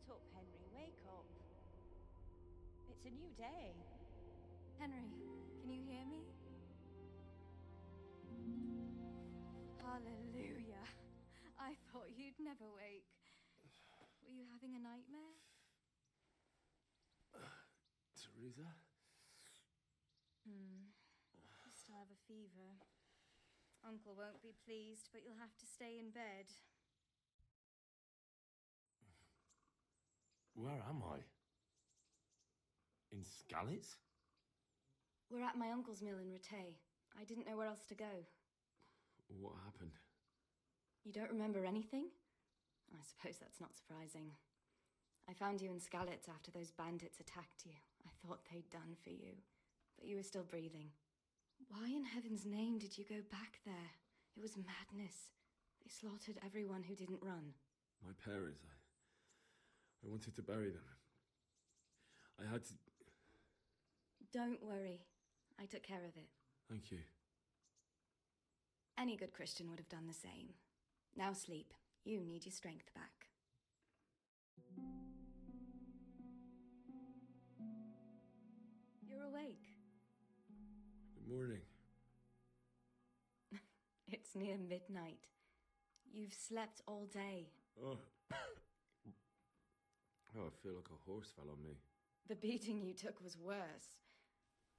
Get up, Henry, wake up. It's a new day. Henry, can you hear me? Hallelujah. I thought you'd never wake. Were you having a nightmare? Teresa? You still have a fever. Uncle won't be pleased, but you'll have to stay in bed. Where am I? In Skalitz? We're at my uncle's mill in Rattay. I didn't know where else to go. What happened? You don't remember anything? I suppose that's not surprising. I found you in Skalitz after those bandits attacked you. I thought they'd done for you, but you were still breathing. Why in heaven's name did you go back there? It was madness. They slaughtered everyone who didn't run. My parents, I wanted to bury them. I had to... Don't worry. I took care of it. Thank you. Any good Christian would have done the same. Now sleep. You need your strength back. You're awake. Good morning. It's near midnight. You've slept all day. Oh. Oh, I feel like a horse fell on me. The beating you took was worse.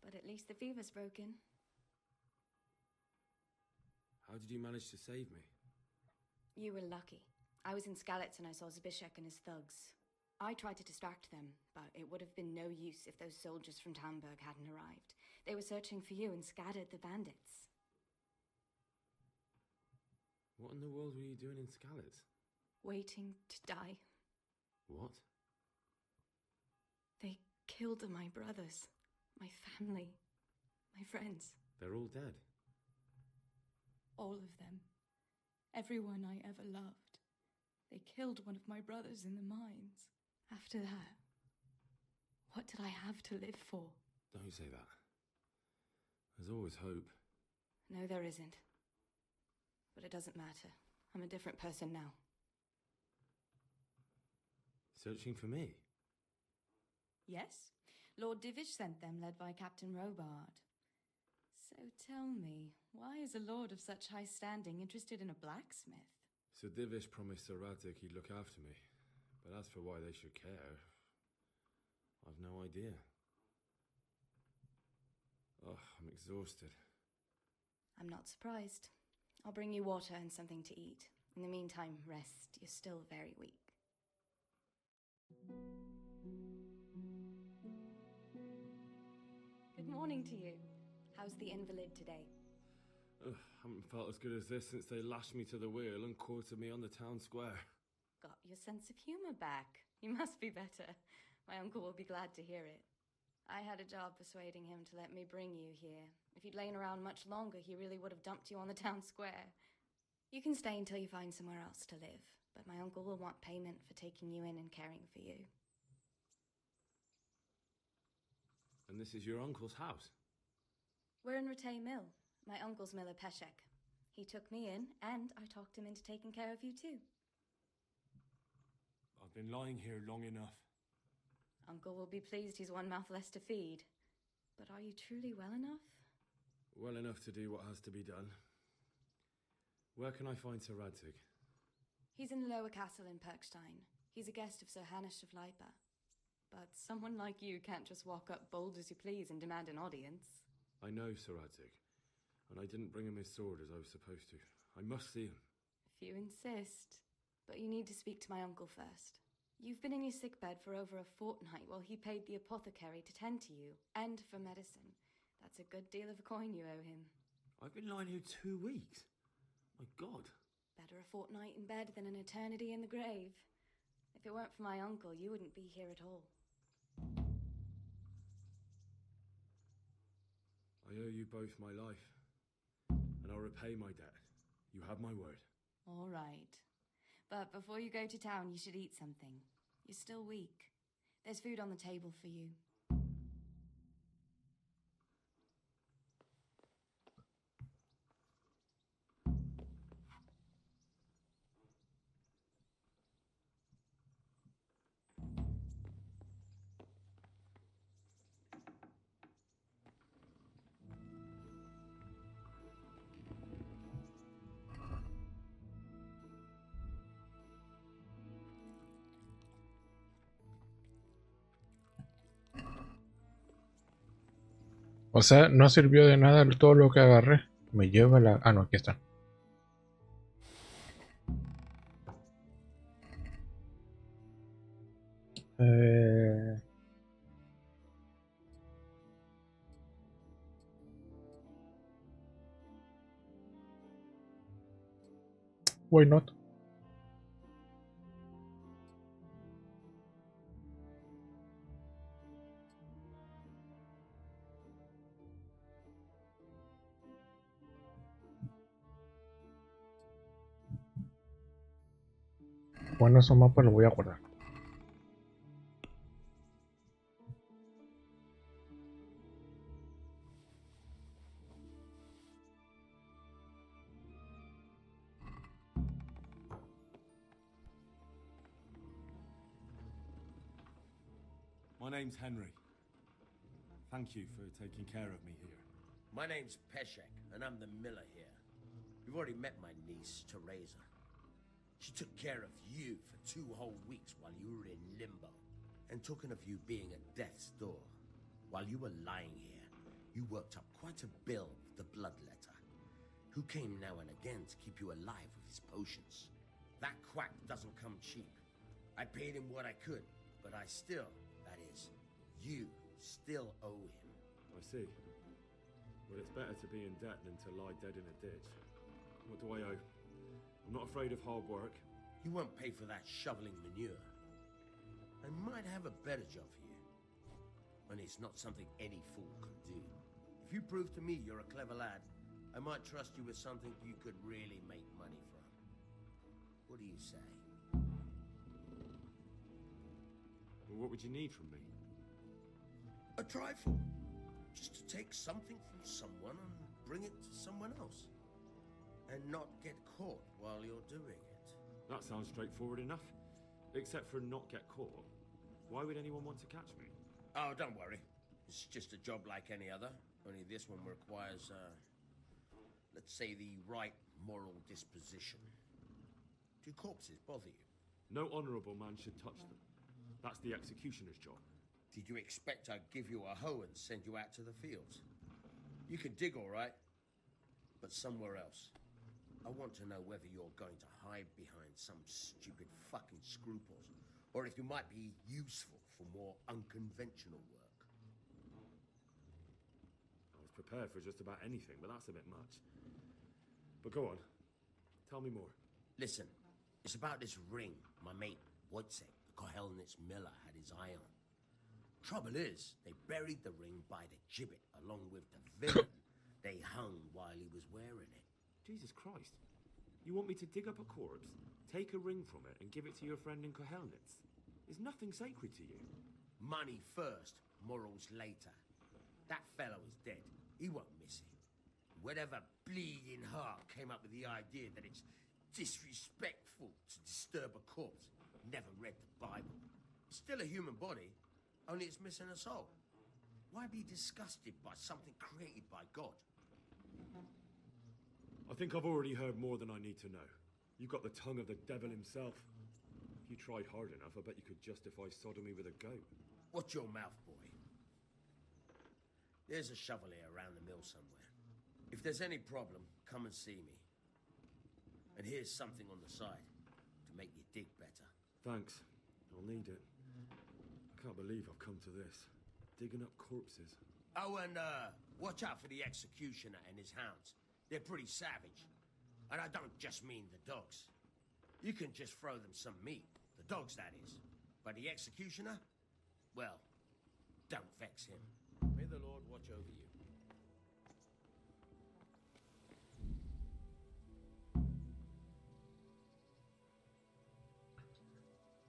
But at least the fever's broken. How did you manage to save me? You were lucky. I was in Skalitz and I saw Zbyszek and his thugs. I tried to distract them, but it would have been no use if those soldiers from Tamburg hadn't arrived. They were searching for you and scattered the bandits. What in the world were you doing in Skalitz? Waiting to die. What? They killed my brothers, my family, my friends. They're all dead. All of them. Everyone I ever loved. They killed one of my brothers in the mines. After that, what did I have to live for? Don't say that. There's always hope. No, there isn't. But it doesn't matter. I'm a different person now. Searching for me? Yes. Lord Divish sent them, led by Captain Robard. So tell me, why is a lord of such high standing interested in a blacksmith? Sir Divish promised Sir Radic he'd look after me. But as for why they should care, I've no idea. Oh, I'm exhausted. I'm not surprised. I'll bring you water and something to eat. In the meantime, rest. You're still very weak. Good morning to you. How's the invalid today? Ugh, haven't felt as good as this since they lashed me to the wheel and quartered me on the town square. Got your sense of humour back. You must be better. My uncle will be glad to hear it. I had a job persuading him to let me bring you here. If you'd lain around much longer, he really would have dumped you on the town square. You can stay until you find somewhere else to live, but my uncle will want payment for taking you in and caring for you. And this is your uncle's house? We're in Rattay Mill, my uncle's mill at Peshek. He took me in, and I talked him into taking care of you too. I've been lying here long enough. Uncle will be pleased he's one mouth less to feed. But are you truly well enough? Well enough to do what has to be done. Where can I find Sir Radzig? He's in the lower castle in Perkstein. He's a guest of Sir Hanush of Leipa. But someone like you can't just walk up bold as you please and demand an audience. I know Sir Radzig, and I didn't bring him his sword as I was supposed to. I must see him. If you insist. But you need to speak to my uncle first. You've been in your sickbed for over a fortnight while he paid the apothecary to tend to you, and for medicine. That's a good deal of coin you owe him. I've been lying here 2 weeks. My God. Better a fortnight in bed than an eternity in the grave. If it weren't for my uncle, you wouldn't be here at all. I owe you both my life, and I'll repay my debt. You have my word. All right. But before you go to town, you should eat something. You're still weak. There's food on the table for you. O sea, no sirvió de nada todo lo que agarré. Me lleva la... Ah, no, aquí está. Why not? Bueno, esos mapas los voy a guardar. My name's Henry. Thank you for taking care of me here. My name's Peshek, and I'm the miller here. You've already met my niece, Teresa. She took care of you for 2 whole weeks while you were in limbo. And talking of you being at death's door, while you were lying here, you worked up quite a bill with the bloodletter, who came now and again to keep you alive with his potions. That quack doesn't come cheap. I paid him what I could, but I still, that is, you still owe him. I see. Well, it's better to be in debt than to lie dead in a ditch. What do I owe? I'm not afraid of hard work. You won't pay for that shoveling manure. I might have a better job for you. And it's not something any fool can do. If you prove to me you're a clever lad, I might trust you with something you could really make money from. What do you say? Well, what would you need from me? A trifle. Just to take something from someone and bring it to someone else. And not get caught while you're doing it. That sounds straightforward enough. Except for not get caught. Why would anyone want to catch me? Oh, don't worry. It's just a job like any other. Only this one requires, let's say, the right moral disposition. Do corpses bother you? No honourable man should touch them. That's the executioner's job. Did you expect I'd give you a hoe and send you out to the fields? You can dig all right, but somewhere else. I want to know whether you're going to hide behind some stupid fucking scruples, or if you might be useful for more unconventional work. I was prepared for just about anything, but that's a bit much. But go on. Tell me more. Listen, it's about this ring my mate Wojciech, the Kohelnitz miller, had his eye on. Trouble is, they buried the ring by the gibbet along with the villain they hung while he was wearing it. Jesus Christ. You want me to dig up a corpse, take a ring from it, and give it to your friend in Kohelnitz? Is nothing sacred to you? Money first, morals later. That fellow is dead. He won't miss it. Whatever bleeding heart came up with the idea that it's disrespectful to disturb a corpse never read the Bible. It's still a human body, only it's missing a soul. Why be disgusted by something created by God? I think I've already heard more than I need to know. You've got the tongue of the devil himself. If you tried hard enough, I bet you could justify sodomy with a goat. Watch your mouth, boy. There's a shovel here around the mill somewhere. If there's any problem, come and see me. And here's something on the side to make you dig better. Thanks. I'll need it. I can't believe I've come to this. Digging up corpses. Oh, and watch out for the executioner and his hounds. They're pretty savage. And I don't just mean the dogs. You can just throw them some meat. The dogs, that is. But the executioner? Well, don't vex him. May the Lord watch over you.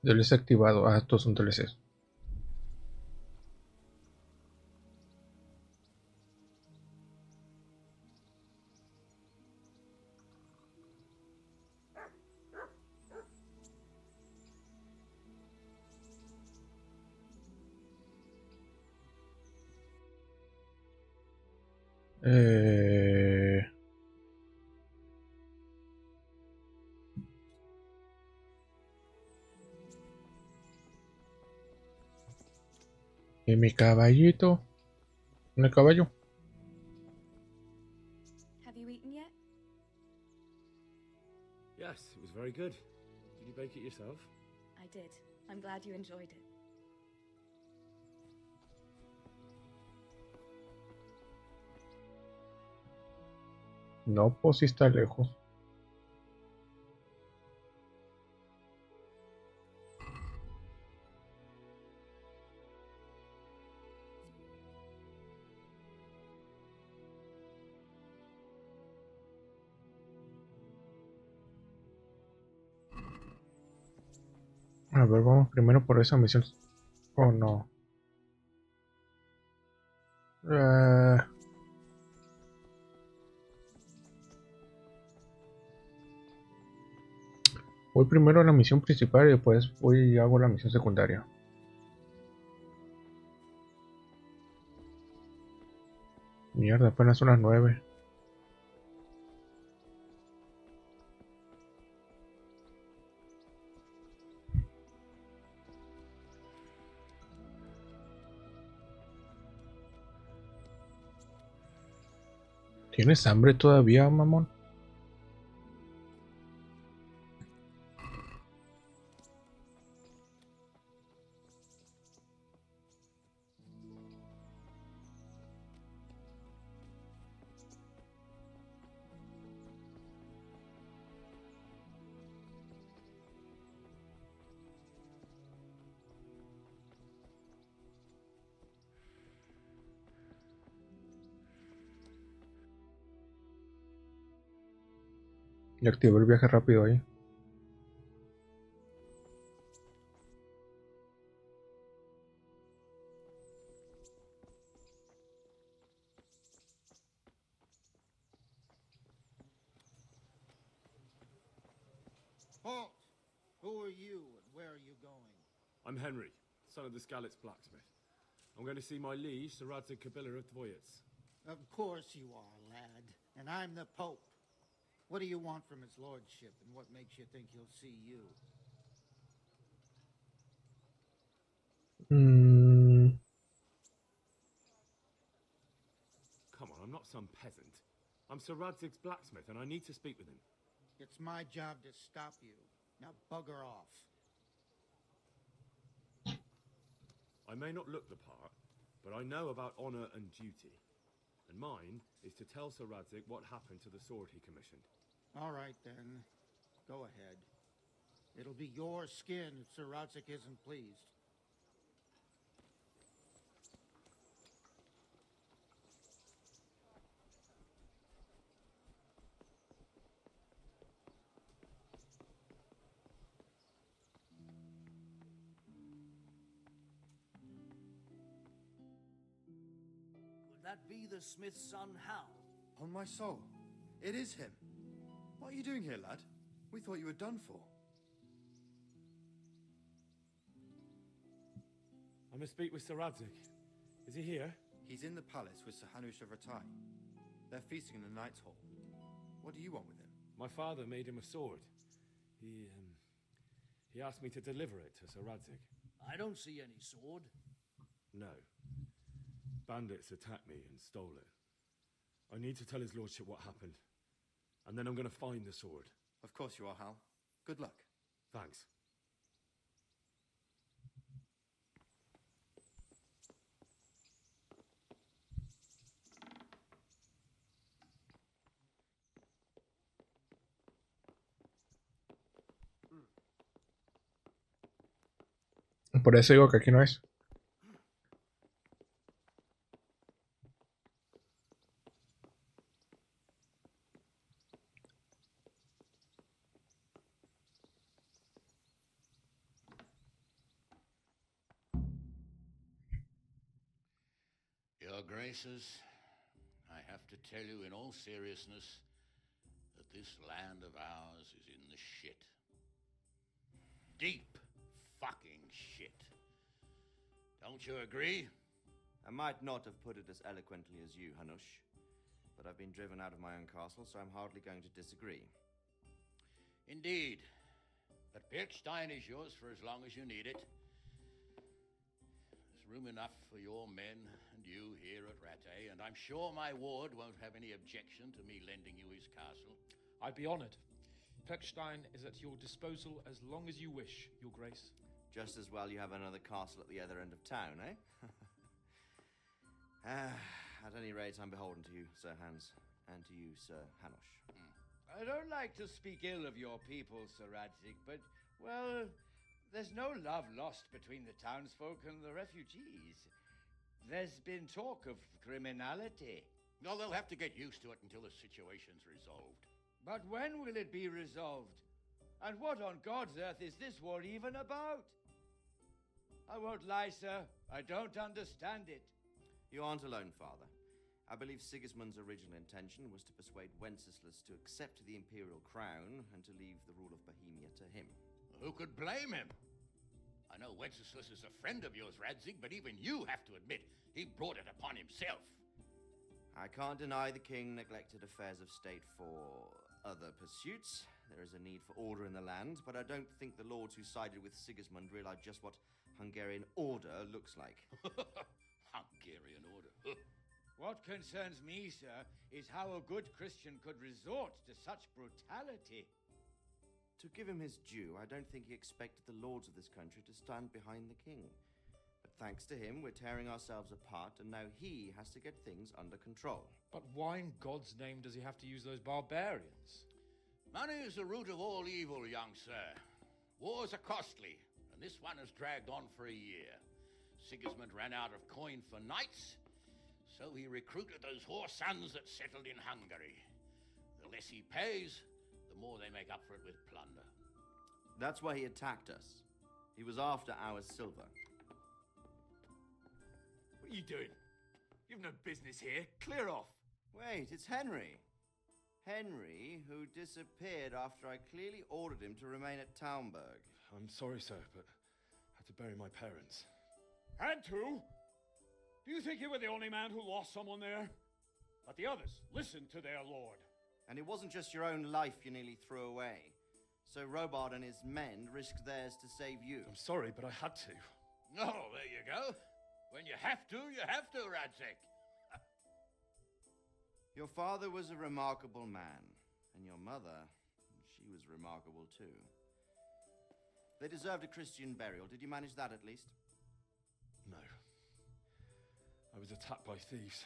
DLC activado. Ah, estos son DLCs. Y mi caballito. ¿Un caballo? Yes, it was very good. Did you bake it yourself? I did. I'm glad you enjoyed it. No, pues sí está lejos. A ver, vamos primero por esa misión. Oh, no. Voy primero a la misión principal y después voy y hago la misión secundaria. Mierda, apenas son las 9. ¿Tienes hambre todavía, mamón? Y activo el viaje rápido ahí. Halt! Who are you and where are you going? I'm Henry, son of the Scalit's blacksmith. I'm going to see my liege, Sir Radzig Kobyla of Todos. Of course you are, lad. And I'm the Pope. What do you want from his lordship, and what makes you think he'll see you? Come on, I'm not some peasant. I'm Sir Radzig's blacksmith, and I need to speak with him. It's my job to stop you. Now bugger off. I may not look the part, but I know about honor and duty. And mine is to tell Sir Radzig what happened to the sword he commissioned. All right, then. Go ahead. It'll be your skin if Sir Radzig isn't pleased. Would that be the smith's son, Hal? On my soul, it is him. What are you doing here, lad? We thought you were done for. I must speak with Sir Radzig. Is he here? He's in the palace with Sir Hanush of Ratai. They're feasting in the Knight's Hall. What do you want with him? My father made him a sword. He asked me to deliver it to Sir Radzig. I don't see any sword. No. Bandits attacked me and stole it. I need to tell his lordship what happened. And then I'm going to find the sword. Of course you are, Hal. Good luck. Thanks. Por eso digo que aquí no es. Your Graces, I have to tell you in all seriousness that this land of ours is in the shit. Deep fucking shit. Don't you agree? I might not have put it as eloquently as you, Hanush, but I've been driven out of my own castle, so I'm hardly going to disagree. Indeed. But Birkstein is yours for as long as you need it. There's room enough for your men and you here at Rattay, and I'm sure my ward won't have any objection to me lending you his castle. I'd be honored. Pechstein is at your disposal as long as you wish, Your Grace. Just as well you have another castle at the other end of town, eh? At any rate, I'm beholden to you, Sir Hans, and to you, Sir Hanush. I don't like to speak ill of your people, Sir Radzig, but, well, there's no love lost between the townsfolk and the refugees. There's been talk of criminality. Well, they'll have to get used to it until the situation's resolved. But when will it be resolved? And what on God's earth is this war even about? I won't lie, sir. I don't understand it. You aren't alone, Father. I believe Sigismund's original intention was to persuade Wenceslas to accept the imperial crown and to leave the rule of Bohemia to him. Who could blame him? I know Wenceslas is a friend of yours, Radzig, but even you have to admit he brought it upon himself. I can't deny the king neglected affairs of state for other pursuits. There is a need for order in the land, but I don't think the lords who sided with Sigismund realized just what Hungarian order looks like. Hungarian order. What concerns me, sir, is how a good Christian could resort to such brutality. To give him his due, I don't think he expected the lords of this country to stand behind the king. But thanks to him, we're tearing ourselves apart, and now he has to get things under control. But why in God's name does he have to use those barbarians? Money is the root of all evil, young sir. Wars are costly, and this one has dragged on for a year. Sigismund ran out of coin for knights, so he recruited those whore sons that settled in Hungary. The less he pays, the more they make up for it with plunder. That's why he attacked us. He was after our silver. What are you doing? You've no business here. Clear off. Wait, it's Henry. Henry, who disappeared after I clearly ordered him to remain at Taunberg. I'm sorry, sir, but I had to bury my parents. Had to? Do you think you were the only man who lost someone there? But the others listened to their lord. And it wasn't just your own life you nearly threw away. So Robard and his men risked theirs to save you. I'm sorry, but I had to. Oh, there you go. When you have to, Radzig. Your father was a remarkable man, and your mother, she was remarkable too. They deserved a Christian burial. Did you manage that at least? No. I was attacked by thieves.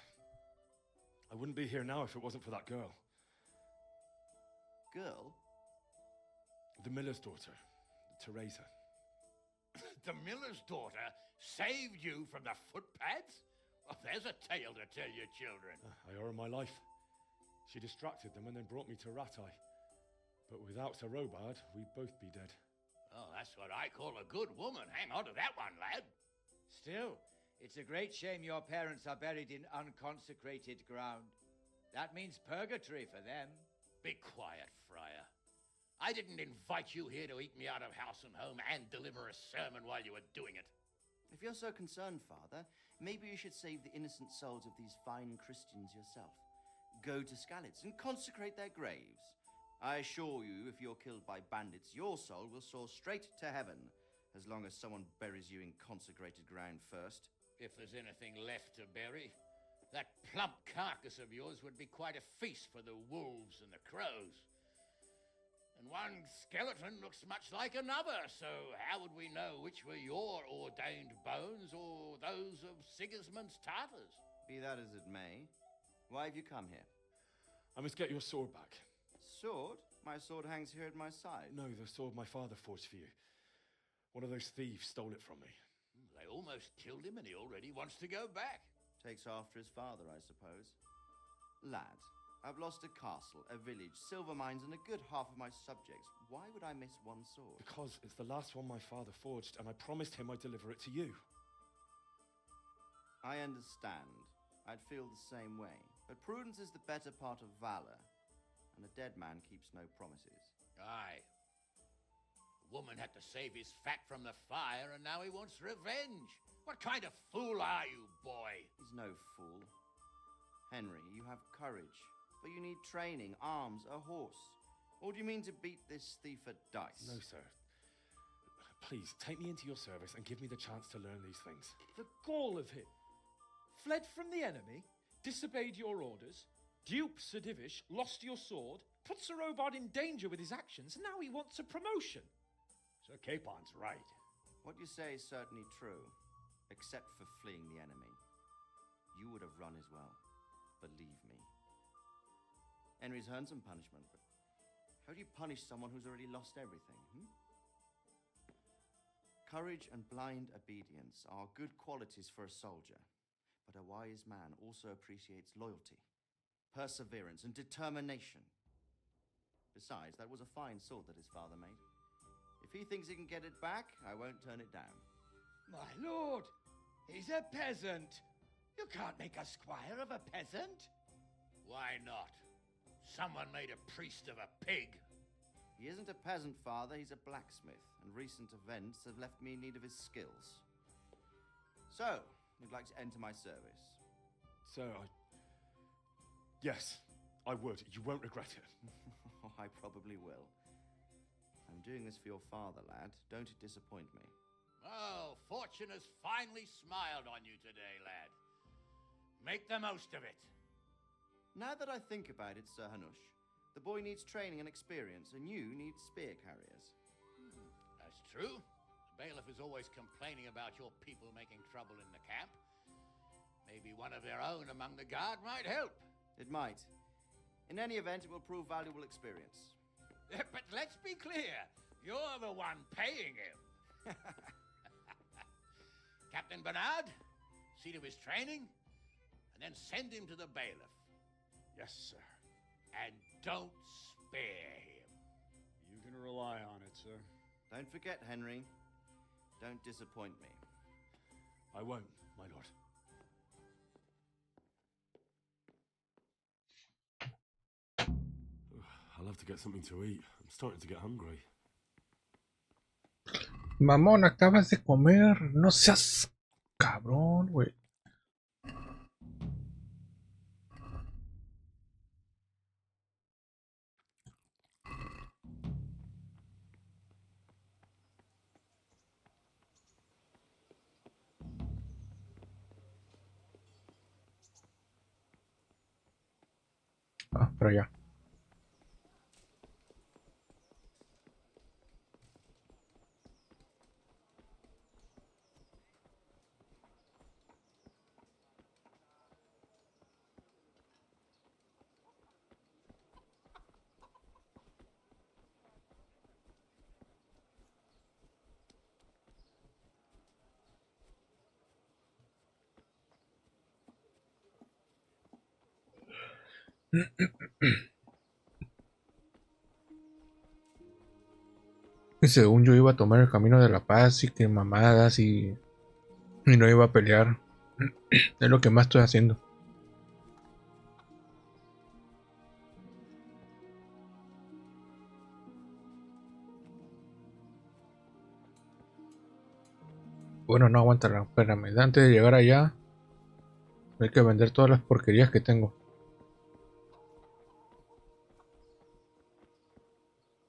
I wouldn't be here now if it wasn't for that girl. Girl? The miller's daughter, Teresa. The miller's daughter saved you from the footpads? Well, there's a tale to tell your children. I owe her my life. She distracted them and then brought me to Ratai. But without Sir Robard, we'd both be dead. Oh, that's what I call a good woman. Hang on to that one, lad. Still, it's a great shame your parents are buried in unconsecrated ground. That means purgatory for them. Be quiet, friar. I didn't invite you here to eat me out of house and home and deliver a sermon while you were doing it. If you're so concerned, Father, maybe you should save the innocent souls of these fine Christians yourself. Go to Skalitz and consecrate their graves. I assure you, if you're killed by bandits, your soul will soar straight to heaven, as long as someone buries you in consecrated ground first. If there's anything left to bury, that plump carcass of yours would be quite a feast for the wolves and the crows. And one skeleton looks much like another, so how would we know which were your ordained bones or those of Sigismund's Tartars? Be that as it may, why have you come here? I must get your sword back. Sword? My sword hangs here at my side. No, the sword my father forged for you. One of those thieves stole it from me. They almost killed him and he already wants to go back. Takes after his father, I suppose. Lad, I've lost a castle, a village, silver mines, and a good half of my subjects. Why would I miss one sword? Because it's the last one my father forged, and I promised him I'd deliver it to you. I understand. I'd feel the same way. But prudence is the better part of valor, and a dead man keeps no promises. Aye. The woman had to save his fat from the fire, and now he wants revenge. What kind of fool are you, boy? He's no fool. Henry, you have courage, but you need training, arms, a horse. Or do you mean to beat this thief at dice? No, sir. Please, take me into your service and give me the chance to learn these things. The gall of him. Fled from the enemy, disobeyed your orders, duped Sir Divish, lost your sword, put Sir Robard in danger with his actions, and now he wants a promotion. Sir Capon's right. What you say is certainly true, except for fleeing the enemy. You would have run as well, believe me. Henry's earned some punishment, but how do you punish someone who's already lost everything, Courage and blind obedience are good qualities for a soldier, but a wise man also appreciates loyalty, perseverance, and determination. Besides, that was a fine sword that his father made. If he thinks he can get it back, I won't turn it down. My lord, he's a peasant. You can't make a squire of a peasant. Why not? Someone made a priest of a pig. He isn't a peasant, father, he's a blacksmith, and recent events have left me in need of his skills. So, you'd like to enter my service? Sir, Yes, I would. You won't regret it. I probably will. I'm doing this for your father, lad. Don't it disappoint me. Oh, fortune has finally smiled on you today, lad. Make the most of it. Now that I think about it, Sir Hanush, the boy needs training and experience, and you need spear carriers. That's true. The bailiff is always complaining about your people making trouble in the camp. Maybe one of their own among the guard might help. It might. In any event, it will prove valuable experience. But let's be clear. You're the one paying him. Captain Bernard, see to his training, and then send him to the bailiff. Yes, sir. And don't spare him. You can rely on it, sir. Don't forget, Henry. Don't disappoint me. I won't, my lord. I'll have to get something to eat. I'm starting to get hungry. Mamón, acabas de comer. No seas cabrón, güey. Ah, pero ya. Y según yo iba a tomar el camino de la paz y que mamadas y no iba a pelear. Es lo que más estoy haciendo. Bueno, no aguanta, espérame. Antes de llegar allá, hay que vender todas las porquerías que tengo.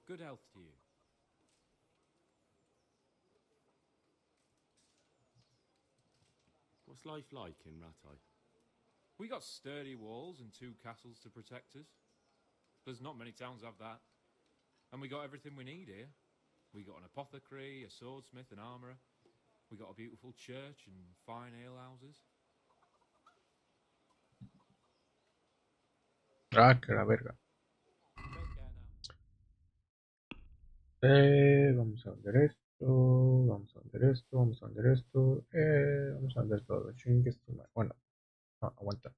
Good health to you. What's life like in Ratai? We got sturdy walls and 2 castles to protect us. There's not many towns have that. And we got everything we need here. We got an apothecary, a swordsmith, an armourer. We got a beautiful church and fine alehouses. Ah, que la verga. Vamos a vender esto, vamos a vender esto, vamos a vender esto, vamos a vender todo. Chingue su madre. Bueno, no, aguanta.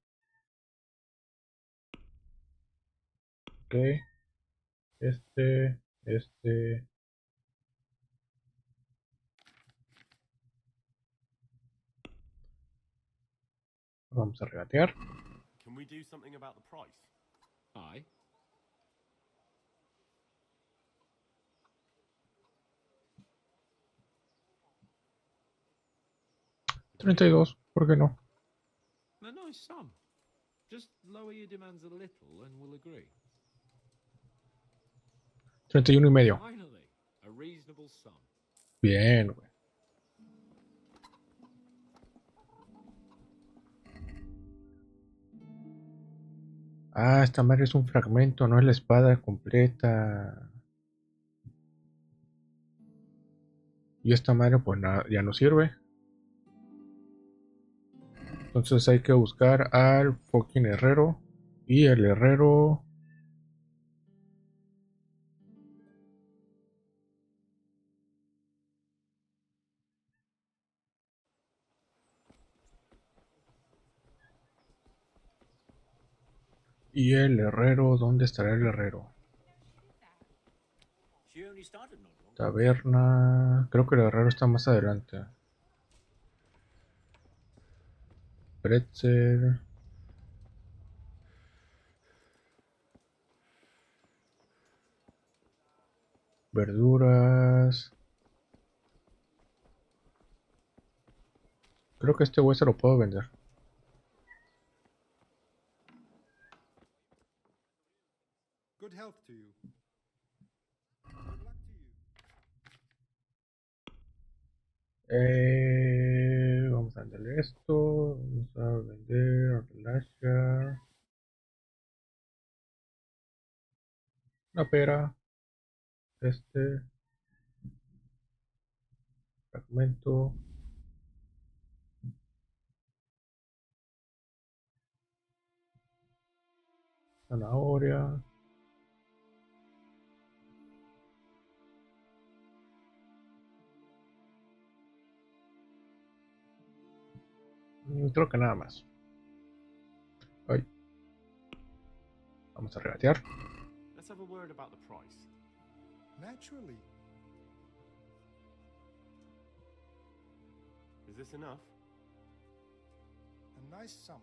Ok. Este. Vamos a regatear. Can we do something about the price? Aye. $32, ¿por qué no? A nice sum. Just lower your demands a little and we'll agree. 31 y medio. Finally, a reasonable sum. Bien, güey. Ah, esta madre es un fragmento, no es la espada completa. Y esta madre pues ya no sirve. Entonces hay que buscar al fucking herrero. Y el herrero... Y el herrero, ¿dónde estará el herrero? Taberna... Creo que el herrero está más adelante. Pretzel... Verduras... Creo que este hueso lo puedo vender. Good health to you. Vamos a venderle esto. Vamos a vender Relaxa. Una pera. Este. Fragmento. Zanahoria. Creo que nada más. Ay. Vamos a regatear. Let's have a word about the price. Naturally. Is this enough? A nice sum.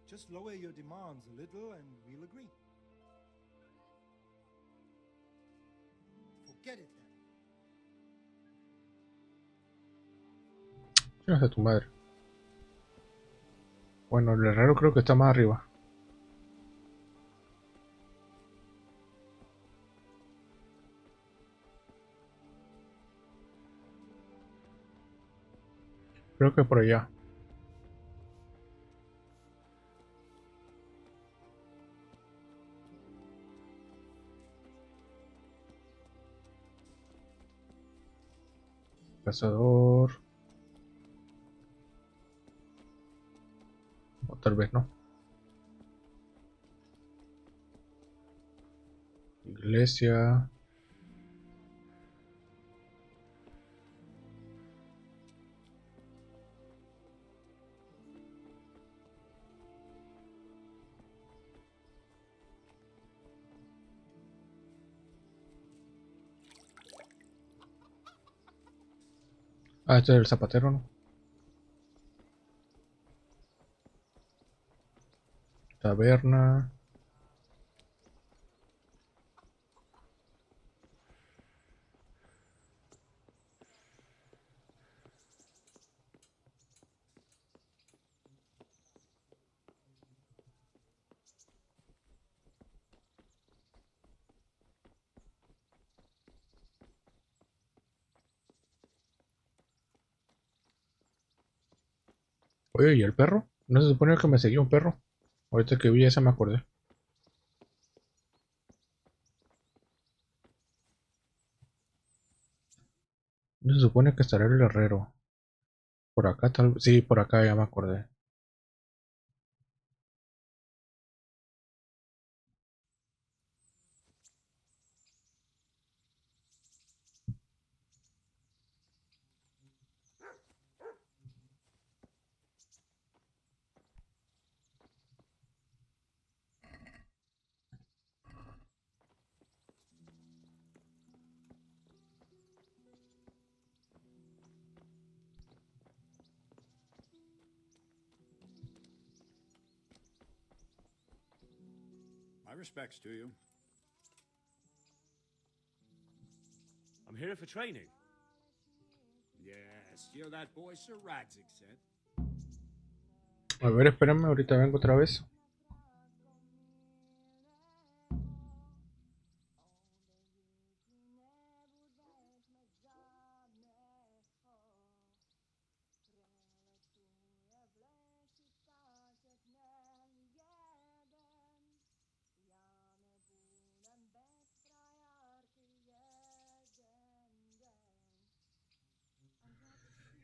Just lower your demands a little and we'll agree. Forget it then. Chingas de tu madre. Bueno, el herrero creo que está más arriba. Creo que por allá. Cazador. O tal vez no. Iglesia. Ah, este es el zapatero, ¿no? Taberna. Oye, ¿y el perro? ¿No se supone que me seguía un perro? Ahorita que vi esa me acordé. No se supone que estará el herrero. Por acá tal vez. Sí, por acá ya me acordé. My respects to you. I'm here for training. Yes, you're that boy Sir Radzik said. A ver, espérame, ahorita vengo otra vez.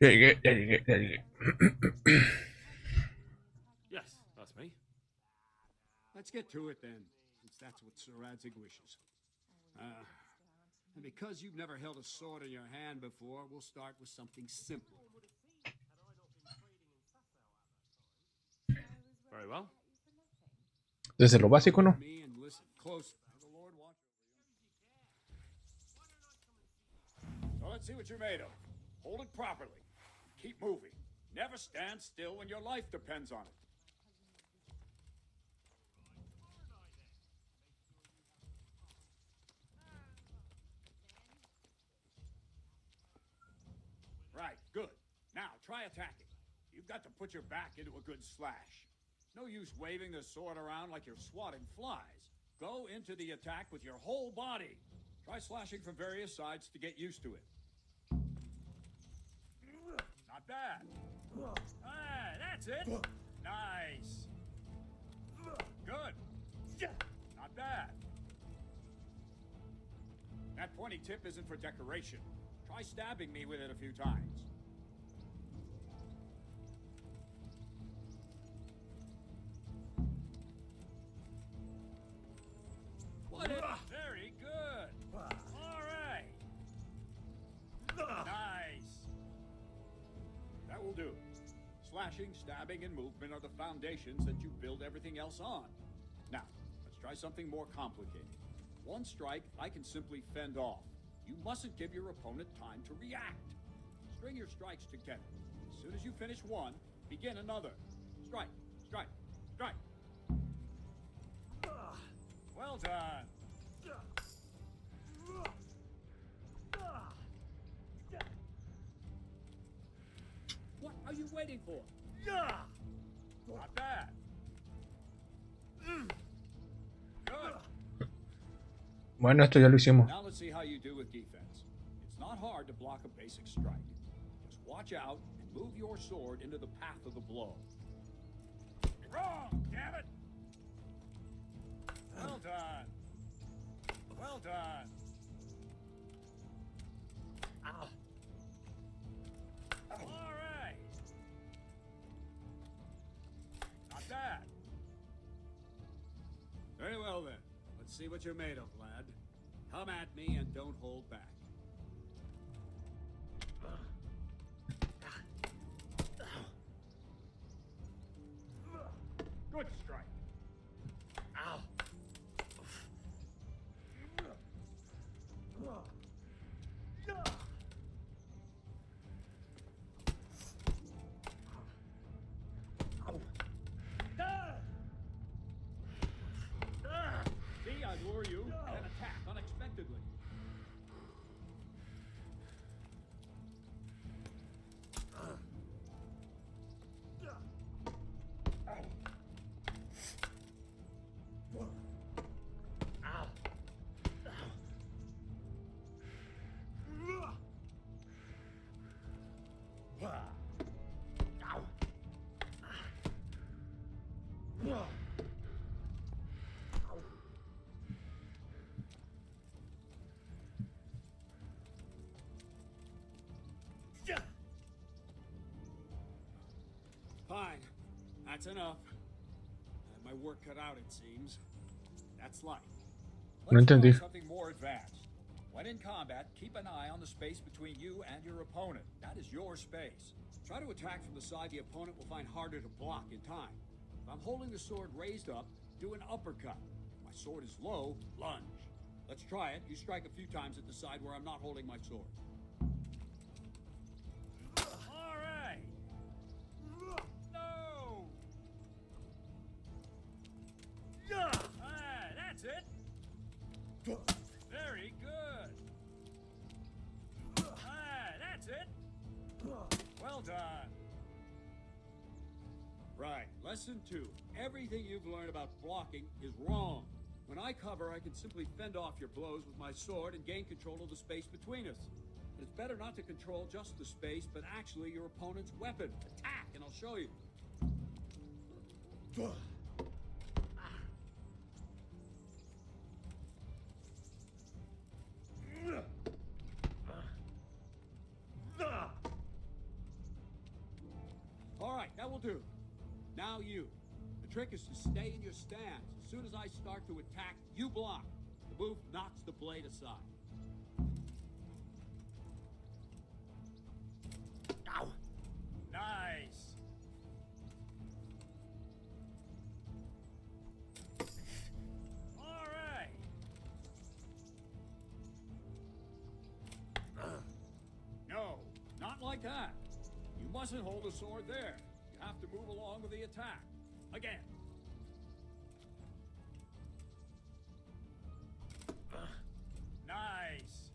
Ya llegué. Yes, that's me. Let's get to it then, since that's what Sir Radzig wishes. And because you've never held a sword in your hand before, we'll start with something simple. Very well. Desde lo básico, ¿no? Me and listen closely. The Lord watch over you. So let's see what you're made of. Hold it properly. Keep moving. Never stand still when your life depends on it. Right, good. Now, try attacking. You've got to put your back into a good slash. No use waving the sword around like you're swatting flies. Go into the attack with your whole body. Try slashing from various sides to get used to it. Not bad. Ah, that's it. Nice. Good. Not bad. That pointy tip isn't for decoration. Try stabbing me with it a few times. What very good. All right. Nice. That will do. Slashing, stabbing, and movement are the foundations that you build everything else on. Now, let's try something more complicated. One strike I can simply fend off. You mustn't give your opponent time to react. String your strikes together. As soon as you finish one, begin another. Strike, strike, strike. Well done. What are you waiting for? Not bad. Good. Bueno, esto ya lo hicimos. Now let's see how you do with defense. It's not hard to block a basic strike. Just watch out and move your sword into the path of the blow. Wrong, damn it! Well done. Well done. All right. Not bad. Very well then. Let's see what you're made of, lad. Come at me and don't hold back. Good strike. Ow. See, I lure you and attack unexpectedly. Fine. That's enough. I had my work cut out, it seems. That's life. No Let's try entendí. something more advanced. When in combat, keep an eye on the space between you and your opponent. That is your space. Try to attack from the side the opponent will find harder to block in time. If I'm holding the sword raised up, do an uppercut. If my sword is low, lunge. Let's try it. You strike a few times at the side where I'm not holding my sword. All right. No. Ah, that's it. Very good. Ah, that's it. Well done. Right, lesson 2. Everything you've learned about blocking is wrong. When I cover, I can simply fend off your blows with my sword and gain control of the space between us. But it's better not to control just the space, but actually your opponent's weapon. Attack, and I'll show you. do. Now you. The trick is to stay in your stance. As soon as I start to attack, you block. The move knocks the blade aside. Ow! Nice! All right! No, not like that. You mustn't hold a sword there. You have to move along with the attack. Again. Nice.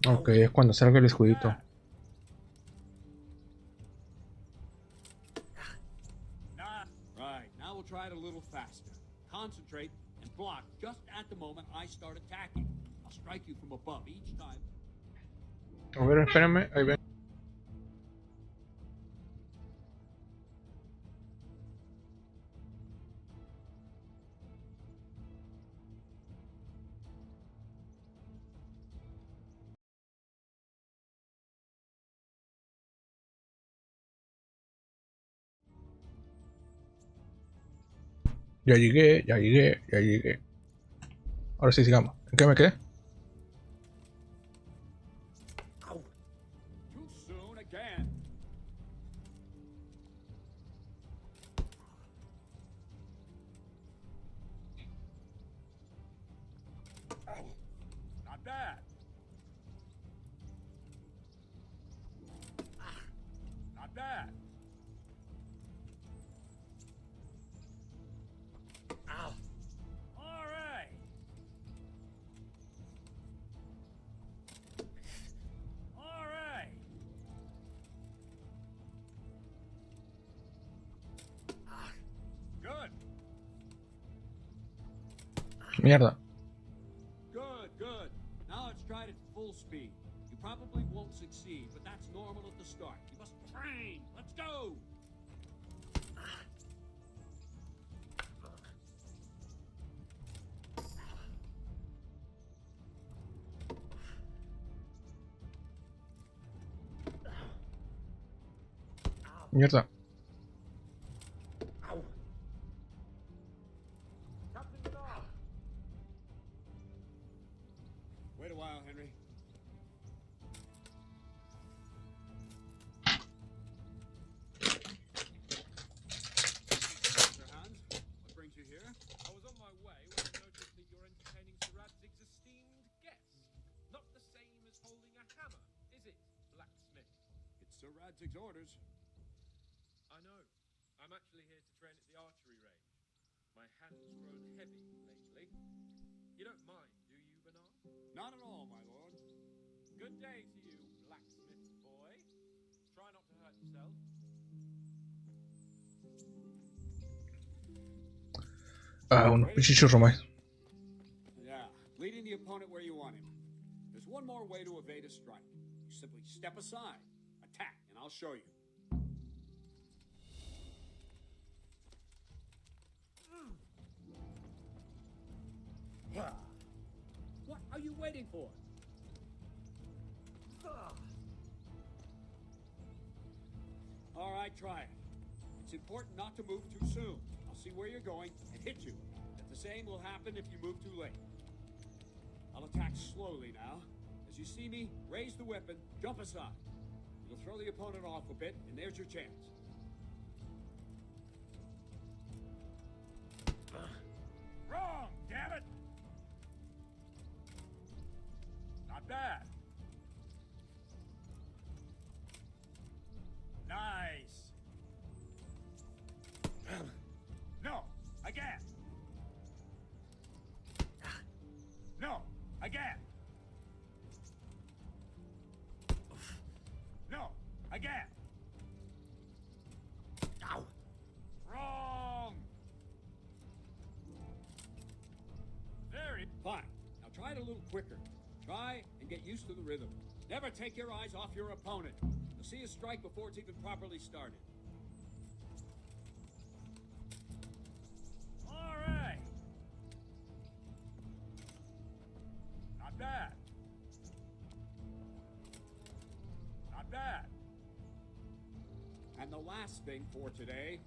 Ok, es cuando salga el escudito. Right, now we'll try it a little faster. Concentrate and block just at the moment I start attacking. I'll strike you from above each time. A ver, espérame, ahí ven. Ya llegué, ya llegué, ya llegué. Ahora sí, sigamos. ¿En qué me quedé? Too soon again. Not bad. Not bad. Ow. All right. All right. Good. Mierda. Good, good. Now let's try it at full speed. You probably won't succeed, but that's normal at the start. You must train. Let's go. Mierda. Wait a while, Henry. Mr. Hans, what brings you here? I was on my way when I noticed that you're entertaining Sir Radzig's esteemed guest. Not the same as holding a hammer, is it, blacksmith? It's Sir Radzig's orders. I know. I'm actually here to train at the archery range. My hand's grown heavy lately. You don't mind, do you, Bernard? Not at all, my lord. Good day to you, blacksmith boy. Try not to hurt yourself. Ah, unos pichichos más. Yeah, leading the opponent where you want him. There's one more way to evade a strike. You simply step aside, attack, and I'll show you. What are you waiting for? All right, try it. It's important not to move too soon. I'll see where you're going and hit you. And the same will happen if you move too late. I'll attack slowly now. As you see me, raise the weapon, jump aside. You'll throw the opponent off a bit, and there's your chance. Wrong, damn it! Not bad. Nice. No, again. No, again. No, again. Ow. Wrong. Very fine. Now try it a little quicker. Try and get used to the rhythm. Never take your eyes off your opponent. You'll see a strike before it's even properly started. All right. Not bad. Not bad. last thing for today.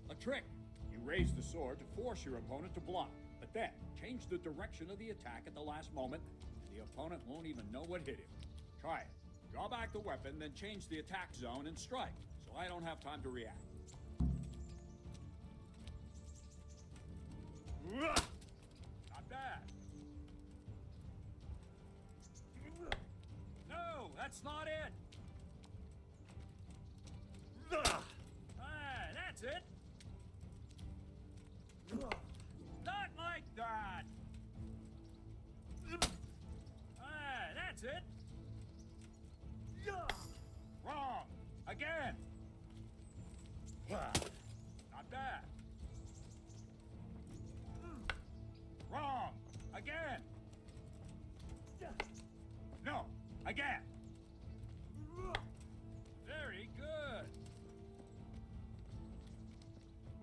A trick. You raise the sword to force your opponent to block, but then change the direction of the attack at the last moment, and the opponent won't even know what hit him. Try it. Draw back the weapon, then change the attack zone and strike, so I don't have time to react. Not bad. No, that's not it. That's it. Not like that. That's it. Wrong. Again. Not bad. Wrong. Again. No. Again. Very good.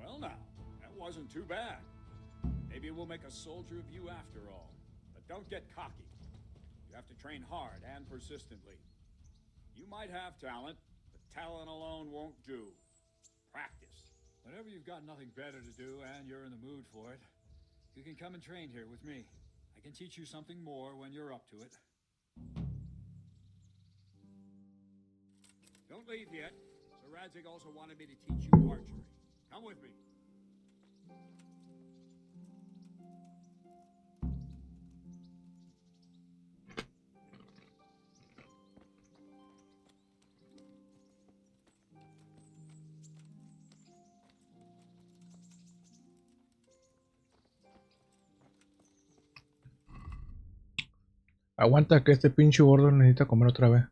Well now, that wasn't too bad. Maybe we'll make a soldier of you after all. But don't get cocky. You have to train hard and persistently. You might have talent, but talent alone won't do. Practice. Whenever you've got nothing better to do and you're in the mood for it, you can come and train here with me. I can teach you something more when you're up to it. Don't leave yet. Sir Radzig also wanted me to teach you archery. Come with me. Aguanta que este pinche gordo necesita comer otra vez.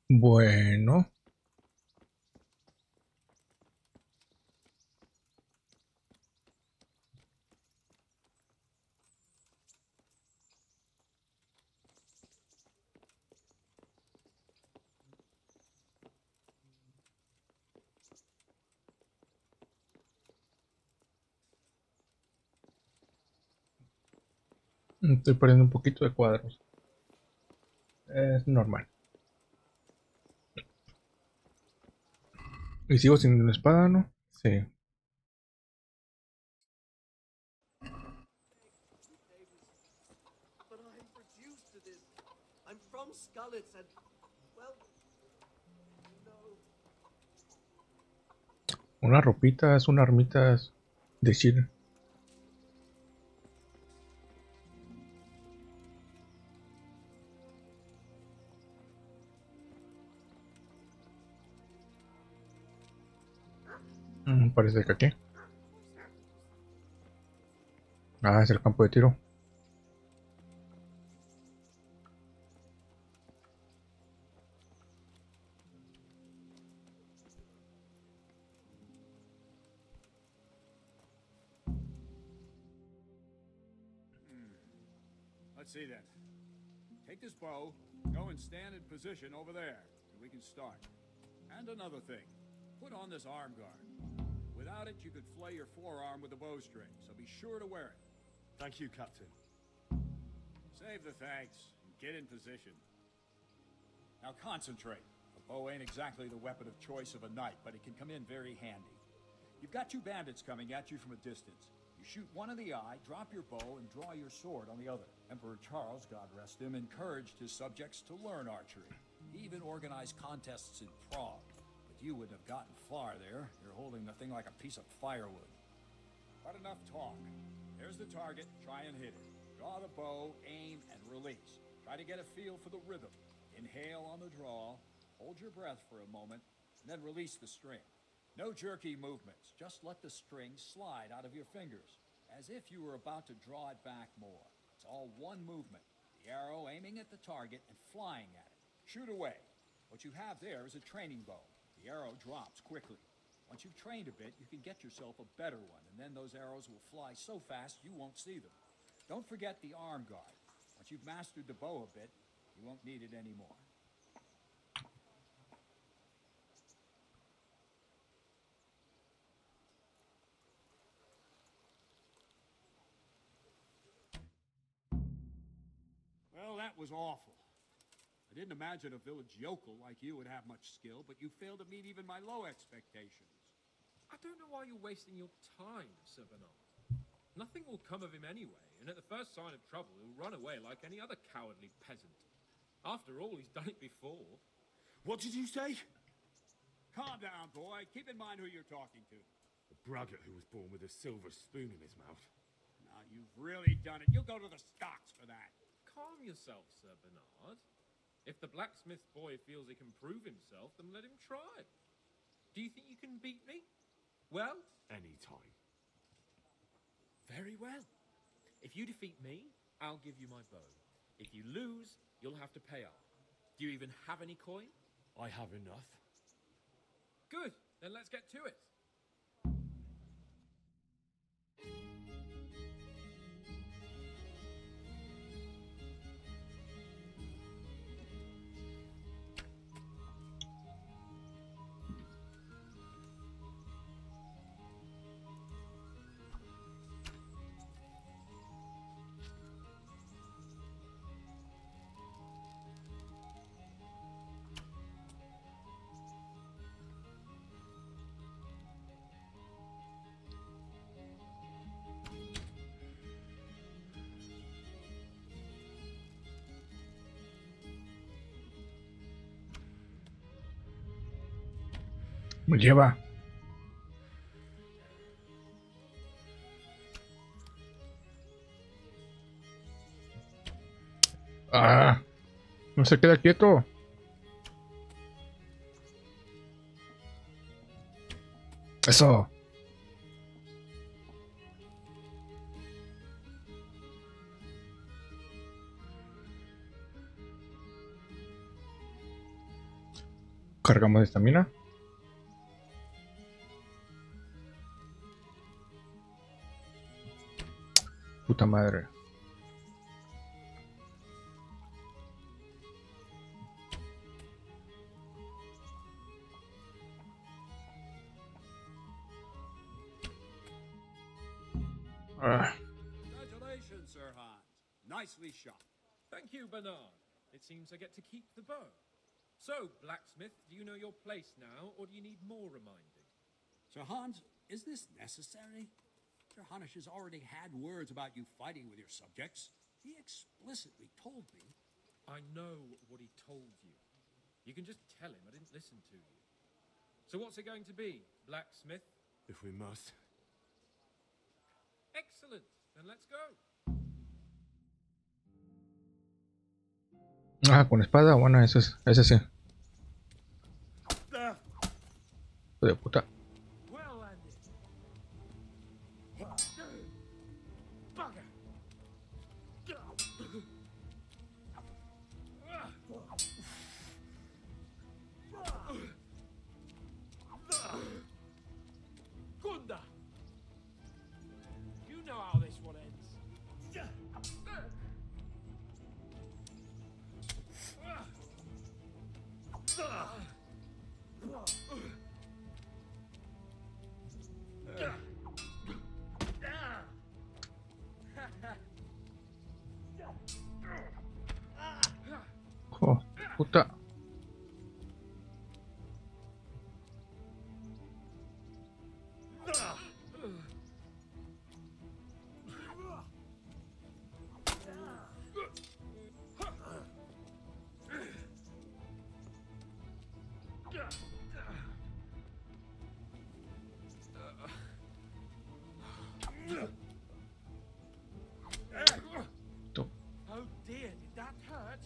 Bueno. Estoy perdiendo un poquito de cuadros. Es normal. Y sigo sin una espada, ¿no? Sí. But I'm reduced to this. I'm from Skullets and, well, no. Una ropita, es una armita de chile. Parece que aquí. Ah, es el campo de tiro. Let's see then. Take this bow, go and stand in position over there, and we can start. And another thing, put on this arm guard. Without it, you could flay your forearm with a bowstring, so be sure to wear it. Thank you, Captain. Save the thanks, and get in position. Now concentrate. A bow ain't exactly the weapon of choice of a knight, but it can come in very handy. You've got two bandits coming at you from a distance. You shoot one in the eye, drop your bow, and draw your sword on the other. Emperor Charles, God rest him, encouraged his subjects to learn archery. He even organized contests in Prague. You wouldn't have gotten far there. You're holding the thing like a piece of firewood. But enough talk. There's the target. Try and hit it. Draw the bow, aim, and release. Try to get a feel for the rhythm. Inhale on the draw. Hold your breath for a moment, and then release the string. No jerky movements. Just let the string slide out of your fingers, as if you were about to draw it back more. It's all one movement. The arrow aiming at the target and flying at it. Shoot away. What you have there is a training bow. The arrow drops quickly. Once you've trained a bit, you can get yourself a better one, and then those arrows will fly so fast you won't see them. Don't forget the arm guard. Once you've mastered the bow a bit, you won't need it anymore. Well, that was awful. I didn't imagine a village yokel like you would have much skill, but you failed to meet even my low expectations. I don't know why you're wasting your time, Sir Bernard. Nothing will come of him anyway, and at the first sign of trouble, he'll run away like any other cowardly peasant. After all, he's done it before. What did you say? Calm down, boy. Keep in mind who you're talking to. A braggart who was born with a silver spoon in his mouth. Now, you've really done it. You'll go to the stocks for that. Calm yourself, Sir Bernard. If the blacksmith boy feels he can prove himself, then let him try. Do you think you can beat me? Well? Any time. Very well. If you defeat me, I'll give you my bow. If you lose, you'll have to pay up. Do you even have any coin? I have enough. Good. Then let's get to it. Me lleva. Ah, no se queda quieto. Eso. Cargamos de estamina. Puta madre. Congratulations, Sir Hans. Nicely shot. Thank you, Bernard. It seems I get to keep the bow. So, blacksmith, do you know your place now, or do you need more reminding? Sir Hans, is this necessary? Sir Hanush has already had words about you fighting with your subjects. He explicitly told me. I know what he told you. You can just tell him I didn't listen to you. So what's it going to be, blacksmith? If we must. Excellent. Then let's go. Ah, con espada. Bueno, ese sí. Hijo de puta. You know how this one ends. Oh, puta. Oh dear, did that hurt?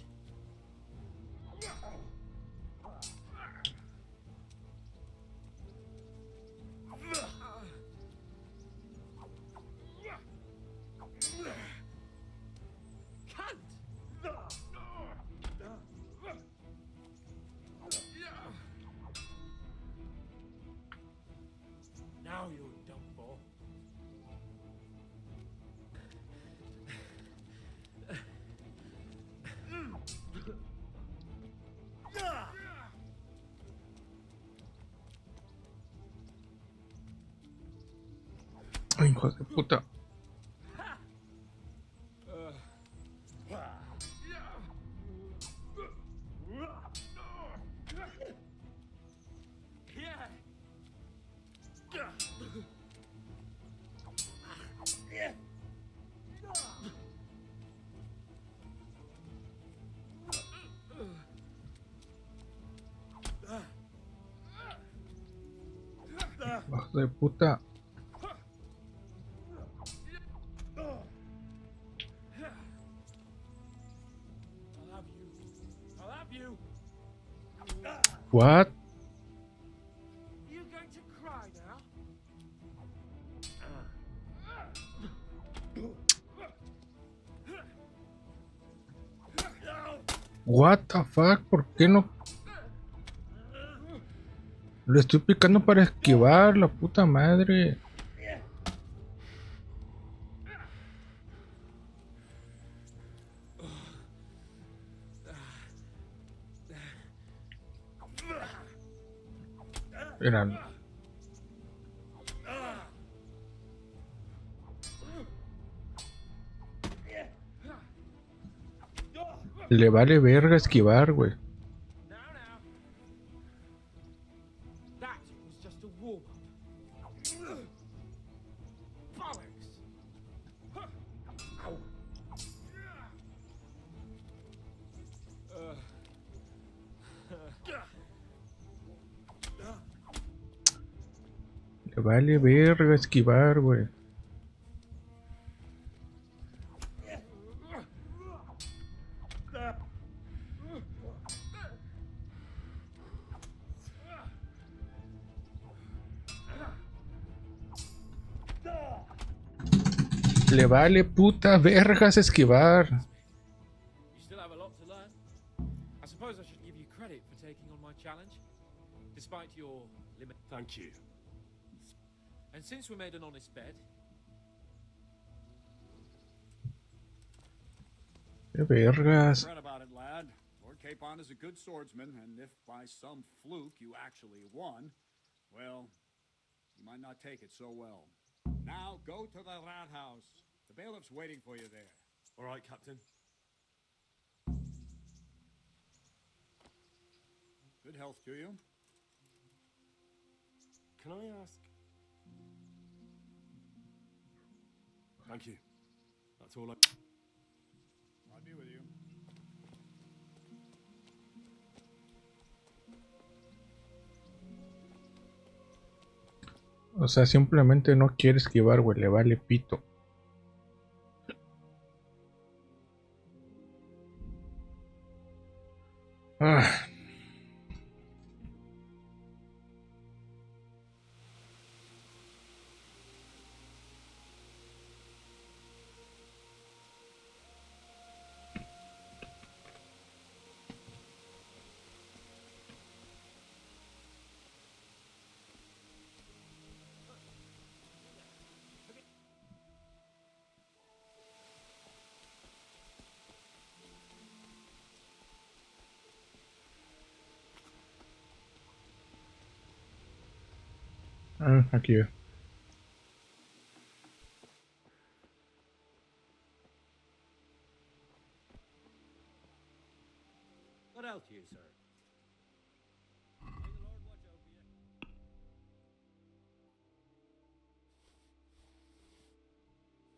Ay, hijo de puta. Hijo de puta. What? You going to cry now? What the fuck? ¿Por qué no? Le estoy picando para esquivar, la puta madre. Eran. Le vale verga esquivar, güey. That was just a warm-up. Bollocks! Le vale verga esquivar, güey. Le vale puta vergas esquivar. You still have a lot to learn. I suppose I should give you credit for taking on my challenge, despite your limit. Thank you. And since we made an honest bet, ¡Qué vergas! Fret about it, lad. Lord Capon is a good swordsman, and if by some fluke you actually won, well, you might not take it so well. Now go to the rat house. The bailiff's waiting for you there. All right, Captain. Good health to you. Can I ask? Thank you. That's all I... I'll be with you. O sea, simplemente no quiere esquivar, güey. Le vale pito. Ah. Aquí. What else do you, sir?